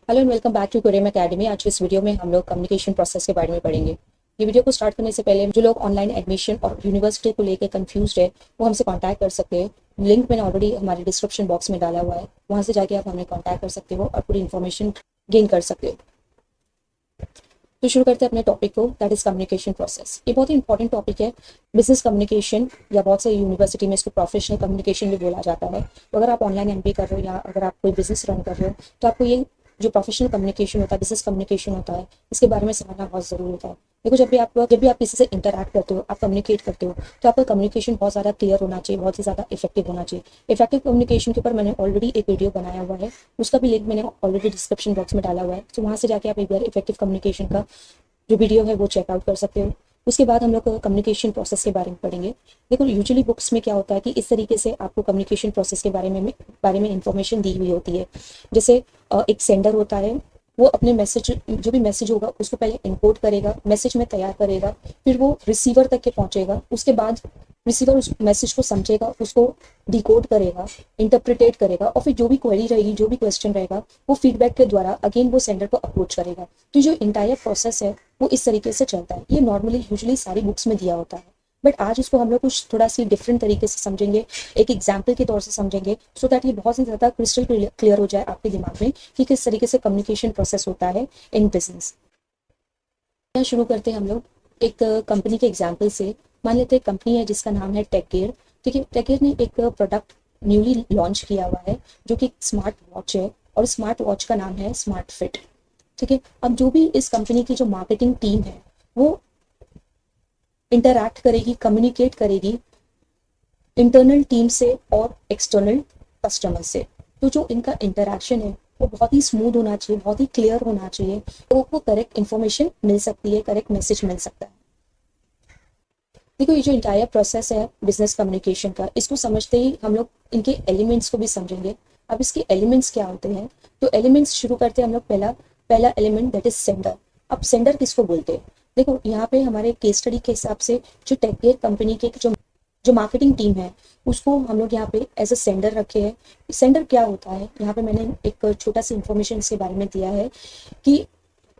Hello and welcome back to Corium academy. आज के इस वीडियो में हम लोग कम्युनिकेशन प्रोसेस के बारे में पढ़ेंगे। ये वीडियो को स्टार्ट करने से पहले जो लोग ऑनलाइन एडमिशन और यूनिवर्सिटी को लेकर कंफ्यूज है वो हमसे कांटेक्ट कर सकते हैं। लिंक मैंने ऑलरेडी हमारे डिस्क्रिप्शन बॉक्स में डाला हुआ है, वहाँ से जाके आप हमें कांटेक्ट कर सकते हो और पूरी इन्फॉर्मेशन गेन कर सकते हो। तो शुरू करते हैं अपने टॉपिक को, दैट इज कम्युनिकेशन प्रोसेस। ये बहुत ही इंपॉर्टेंट टॉपिक है। बिजनेस कम्युनिकेशन या बहुत से यूनिवर्सिटी में इसको प्रोफेशनल कम्युनिकेशन भी बोला जाता है। तो अगर आप ऑनलाइन एमबीए कर रहे हो या अगर आप कोई बिजनेस रन कर रहे हो तो आपको ये जो प्रोफेशनल कम्युनिकेशन होता है, बिजनेस कम्युनिकेशन होता है, इसके बारे में समझना बहुत ज़रूरी होता है। देखो, जब भी आप किसी से इंटरैक्ट करते हो, आप कम्युनिकेट करते हो, तो आपका कम्युनिकेशन बहुत ज़्यादा क्लियर होना चाहिए, बहुत ही ज़्यादा इफेक्टिव होना चाहिए। इफेक्टिव कम्युनिकेशन के ऊपर मैंने ऑलरेडी एक वीडियो बनाया हुआ है, उसका भी लिंक मैंने ऑलरेडी डिस्क्रिप्शन बॉक्स में डाला हुआ है। तो वहाँ से जाके आप एक बार इफेक्टिव कम्युनिकेशन का जो वीडियो है वो चेकआउट कर सकते हो। उसके बाद हम लोग कम्युनिकेशन प्रोसेस के बारे में पढ़ेंगे। देखो, यूजुअली बुक्स में क्या होता है कि इस तरीके से आपको कम्युनिकेशन प्रोसेस के बारे में इंफॉर्मेशन दी हुई होती है। जैसे एक सेंडर होता है, वो अपने मैसेज, जो भी मैसेज होगा उसको पहले इनकोड करेगा, मैसेज में तैयार करेगा, फिर वो रिसीवर तक के पहुंचेगा। उसके बाद रिसीवर उस मैसेज को समझेगा, उसको डिकोड करेगा, इंटरप्रिटेट करेगा, और फिर जो भी क्वेरी रहेगी, जो भी क्वेश्चन रहेगा, वो फीडबैक के द्वारा अगेन वो सेंडर को अप्रोच करेगा। तो जो इंटायर प्रोसेस है वो इस तरीके से चलता है। ये नॉर्मली यूजुअली सारी बुक्स में दिया होता है, बट आज इसको हम लोग कुछ थोड़ा सी डिफरेंट तरीके से समझेंगे, एक एग्जाम्पल के तौर से समझेंगे, सो दैट ये बहुत ही ज़्यादा क्रिस्टल क्लियर हो जाए आपके दिमाग में कि किस तरीके से कम्युनिकेशन प्रोसेस होता है इन बिजनेस। शुरू करते हैं हम लोग एक कंपनी के एग्जाम्पल से। मान लेते हैं कंपनी है जिसका नाम है टेककेयर। ठीक है, टेककेयर ने एक प्रोडक्ट न्यूली लॉन्च किया हुआ है जो कि स्मार्ट वॉच है, और स्मार्ट वॉच का नाम है स्मार्ट फिट। ठीक है, अब जो भी इस कंपनी की जो मार्केटिंग टीम है वो इंटरैक्ट करेगी, कम्युनिकेट करेगी इंटरनल टीम से और एक्सटर्नल कस्टमर से। तो जो इनका इंटरैक्शन है वो बहुत ही स्मूथ होना चाहिए, बहुत ही क्लियर होना चाहिए, तो वो करेक्ट इन्फॉर्मेशन मिल सकती है, करेक्ट मैसेज मिल सकता है। देखो, ये जो इंटायर प्रोसेस है बिजनेस कम्युनिकेशन का, इसको समझते ही हम लोग इनके एलिमेंट्स को भी समझेंगे। अब इसके एलिमेंट्स क्या होते हैं, तो एलिमेंट्स शुरू करते हैं हम लोग। पहला पहला एलिमेंट दैट इज सेंडर। अब सेंडर किसको बोलते हैं? देखो, यहाँ पे हमारे केस स्टडी के हिसाब से जो टेककेयर कंपनी के जो जो मार्केटिंग टीम है उसको हम लोग यहाँ पे एज अ सेंडर रखे हैं। सेंडर क्या होता है, यहाँ पे मैंने एक छोटा सा इंफॉर्मेशन इसके बारे में दिया है कि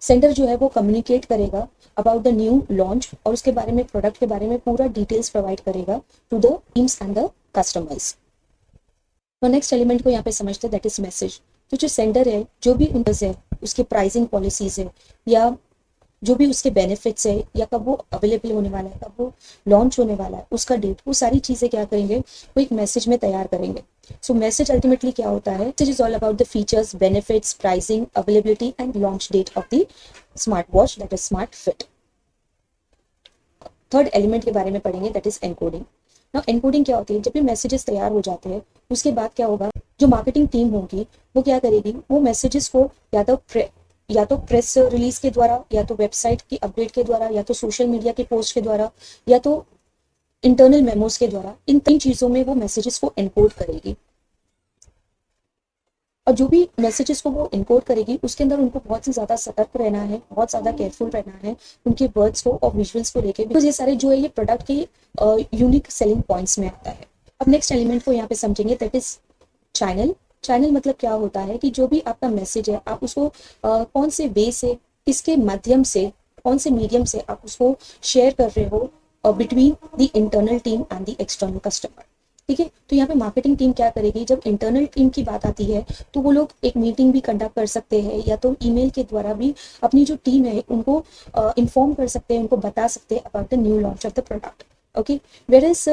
सेंडर जो है वो कम्युनिकेट करेगा अबाउट द न्यू लॉन्च, और उसके बारे में, प्रोडक्ट के बारे में पूरा डिटेल्स प्रोवाइड करेगा to the teams and the customers. तो नेक्स्ट एलिमेंट को यहाँ पे समझते हैं, दैट इज मैसेज। तो जो सेंडर है, जो भी उनस है, उसके प्राइसिंग पॉलिसीज है, या जो भी उसके बेनिफिट्स है, या कब वो अवेलेबल होने वाला है, कब वो लॉन्च होने वाला है, उसका डेट, वो सारी चीज़ें क्या करेंगे, वो एक मैसेज में तैयार करेंगे। सो मैसेज अल्टीमेटली क्या होता है? Message is all about the features, benefits, pricing, availability and launch date of the smart watch that is smart fit. Third element के बारे में पढ़ेंगे, that is encoding. Now encoding क्या होती है? जब भी मैसेजेस तैयार हो जाते हैं उसके बाद क्या होगा, जो मार्केटिंग टीम होगी वो क्या करेगी, वो मैसेजेस को या तो प्रेस रिलीज के द्वारा, या तो वेबसाइट की अपडेट के द्वारा, या तो सोशल मीडिया के पोस्ट के द्वारा, या तो इंटरनल मेमोज के द्वारा, इन तीन चीजों में वो मैसेजेस को एनकोड करेगी। और जो भी मैसेजेस को वो इनकोड करेगी उसके अंदर उनको बहुत ही ज़्यादा सतर्क रहना है, बहुत ज़्यादा केयरफुल रहना है उनके वर्ड्स को और विजुअल्स को लेके, बिकॉज ये सारे जो है ये प्रोडक्ट के यूनिक सेलिंग पॉइंट्स में आता है। अब नेक्स्ट एलिमेंट को यहाँ पे समझेंगे, दैट इज चैनल। चैनल मतलब क्या होता है कि जो भी आपका मैसेज है आप उसको कौन से वे से, किसके माध्यम से, कौन से मीडियम से आप उसको शेयर कर रहे हो between the internal team and the external customer. ठीक है, तो यहाँ पे मार्केटिंग टीम क्या करेगी, जब इंटरनल टीम की बात आती है तो वो लोग एक मीटिंग भी कंडक्ट कर सकते हैं, या तो ईमेल के द्वारा भी अपनी जो टीम है उनको इन्फॉर्म कर सकते हैं, उनको बता सकते हैं about the new launch of the product. Okay, where is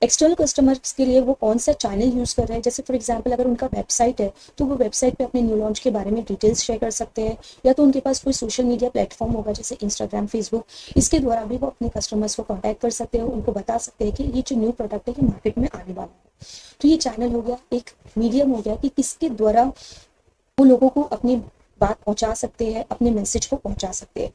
external customers के लिए वो कौन सा चैनल यूज़ कर रहे हैं? जैसे फॉर एग्जांपल अगर उनका वेबसाइट है तो वो वेबसाइट पे अपने न्यू लॉन्च के बारे में डिटेल्स शेयर कर सकते हैं, या तो उनके पास कोई सोशल मीडिया प्लेटफॉर्म होगा जैसे इंस्टाग्राम, फेसबुक, इसके द्वारा भी वो अपने कस्टमर्स को कॉन्टैक्ट कर सकते हैं, उनको बता सकते हैं कि ये जो न्यू प्रोडक्ट है ये मार्केट में आने वाला है। तो ये चैनल हो गया, एक मीडियम हो गया कि किसके द्वारा वो लोगों को अपनी बात पहुंचा सकते हैं, अपने मैसेज को पहुंचा सकते हैं।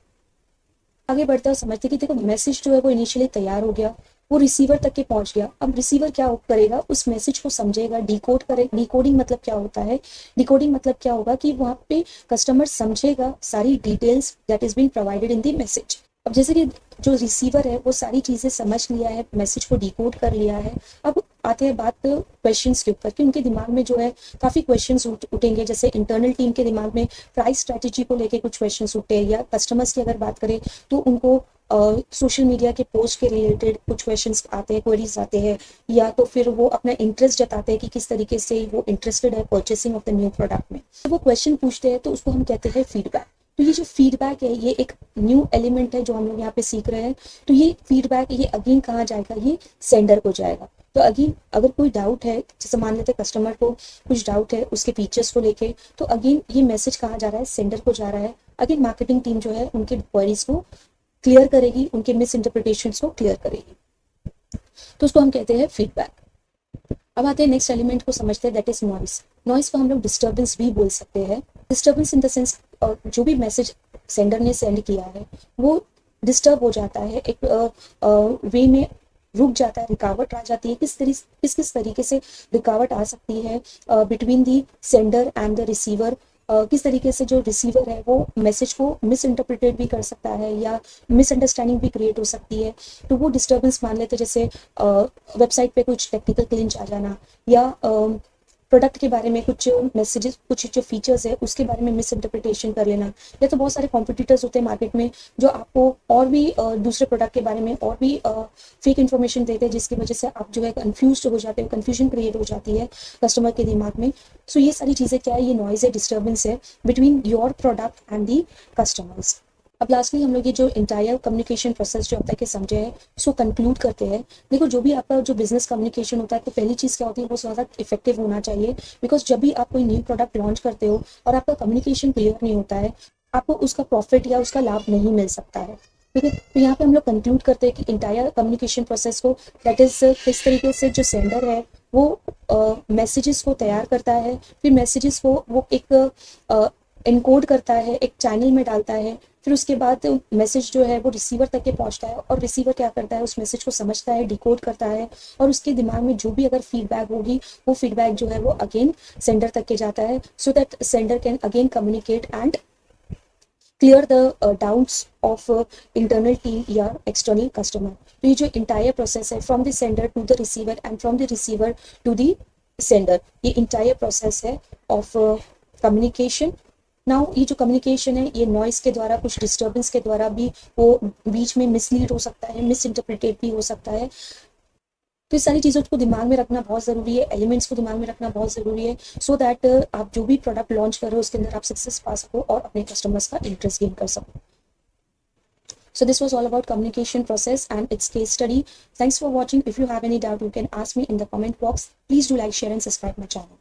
आगे बढ़ते हैं, समझते कि देखो मैसेज जो है वो इनिशियली तैयार हो गया, वो रिसीवर तक के पहुंच गया। अब रिसीवर क्या करेगा, उस मैसेज को समझेगा, डिकोड करेगा। डिकोडिंग मतलब क्या होता है? डिकोडिंग मतलब क्या होगा कि वहाँ पे कस्टमर समझेगा सारी details that is being provided in the message. अब जैसे कि जो रिसीवर है वो सारी चीज़ें समझ लिया है, मैसेज को डिकोड कर लिया है, अब आते हैं बात क्वेश्चंस के ऊपर कि उनके दिमाग में जो है काफ़ी क्वेश्चंस उठेंगे। जैसे इंटरनल टीम के दिमाग में प्राइस स्ट्रैटेजी को लेके कुछ क्वेश्चंस उठते हैं, या कस्टमर्स की अगर बात करें तो उनको सोशल मीडिया के पोस्ट के रिलेटेड कुछ क्वेश्चंस आते हैं, क्वेरीज आते हैं, या तो फिर वो अपना इंटरेस्ट जताते हैं कि किस तरीके से वो इंटरेस्टेड है purchasing of the new product में। तो वो क्वेश्चन पूछते हैं तो उसको हम कहते हैं फीडबैक। तो ये जो फीडबैक है ये एक न्यू एलिमेंट है जो हम लोग यहाँ पे सीख रहे हैं। तो ये फीडबैक ये अगेन कहाँ जाएगा, ये सेंडर को जाएगा। तो अगेन अगर कोई डाउट है, जैसे मान लेते हैं कस्टमर को कुछ डाउट है उसके फीचर्स को लेके, तो अगेन ये मैसेज कहाँ जा रहा है, सेंडर को जा रहा है। अगेन मार्केटिंग टीम जो है उनके क्वेरीज को क्लियर करेगी, उनके मिस इंटरप्रिटेशन को क्लियर करेगी। तो उसको हम कहते हैं फीडबैक। अब आते हैं नेक्स्ट एलिमेंट को समझते हैं, दैट इज नॉइस। नॉइस को हम लोग डिस्टर्बेंस भी बोल सकते हैं। डिस्टर्बेंस इन द सेंस जो भी मैसेज सेंडर ने सेंड किया है वो डिस्टर्ब हो जाता है, एक वे में रुक जाता है, रुकावट आ जाती है। किस तरीके से रुकावट आ सकती है between the sender and the receiver. किस तरीके से जो रिसीवर है वो मैसेज को मिस इंटरप्रिटेट भी कर सकता है या मिसअंडरस्टैंडिंग भी क्रिएट हो सकती है। तो वो डिस्टर्बेंस मान लेते, जैसे वेबसाइट पे कुछ टेक्निकल क्लिंच आ जाना, या प्रोडक्ट के बारे में कुछ मैसेजेस, कुछ जो फीचर्स है उसके बारे में मिस इंटरप्रिटेशन कर लेना। या तो बहुत सारे कॉम्पिटिटर्स होते हैं मार्केट में जो आपको और भी दूसरे प्रोडक्ट के बारे में और भी फेक इन्फॉर्मेशन देते हैं, जिसकी वजह से आप जो है कंफ्यूज हो जाते हो, कंफ्यूजन क्रिएट हो जाती है कस्टमर के दिमाग में। सो ये सारी चीज़ें क्या है, ये नॉइज है, डिस्टर्बेंस है between your product and the customers. अब लास्टली हम लोग ये जो इंटायर कम्युनिकेशन प्रोसेस जो अब तक के समझे हैं उसको कंक्लूड करते हैं। देखो जो भी आपका जो बिजनेस कम्युनिकेशन होता है तो पहली चीज़ क्या होती है, वो ज़्यादा इफेक्टिव होना चाहिए। बिकॉज जब भी आप कोई न्यू प्रोडक्ट लॉन्च करते हो और आपका कम्युनिकेशन क्लियर नहीं होता है, आपको उसका प्रॉफिट या उसका लाभ नहीं मिल सकता है। ठीक है, तो यहाँ पे हम लोग कंक्लूड करते हैं कि इंटायर कम्युनिकेशन प्रोसेस को, दैट इज किस तरीके से जो सेंडर है वो मैसेजेस को तैयार करता है, फिर मैसेजेस को वो एक एनकोड करता है, एक चैनल में डालता है, फिर उसके बाद मैसेज जो है वो रिसीवर तक के पहुंचता है, और रिसीवर क्या करता है, उस मैसेज को समझता है, डिकोड करता है, और उसके दिमाग में जो भी अगर फीडबैक होगी वो फीडबैक जो है वो अगेन सेंडर तक के जाता है, so that sender can again communicate and clear the doubts of internal team या external customer। तो ये जो entire process है from the sender to the receiver and from the receiver to the sender, ये entire process है of communication। Now ये जो communication है ये नॉइस के द्वारा, कुछ डिस्टर्बेंस के द्वारा भी वो बीच में मिसलीड हो सकता है, मिस इंटरप्रिटेट भी हो सकता है। तो इस सारी चीज़ों को दिमाग में रखना बहुत ज़रूरी है, एलिमेंट्स को दिमाग में रखना बहुत ज़रूरी है, सो दैट आप जो भी प्रोडक्ट लॉन्च कर रहे हो उसके अंदर आप सक्सेस पा सको और अपने कस्टमर्स का इंटरेस्ट गेन कर सको। So this was all about communication process and its case study. Thanks for watching. If you have any doubt, you can ask me in the comment box. Please do like, share and subscribe my channel.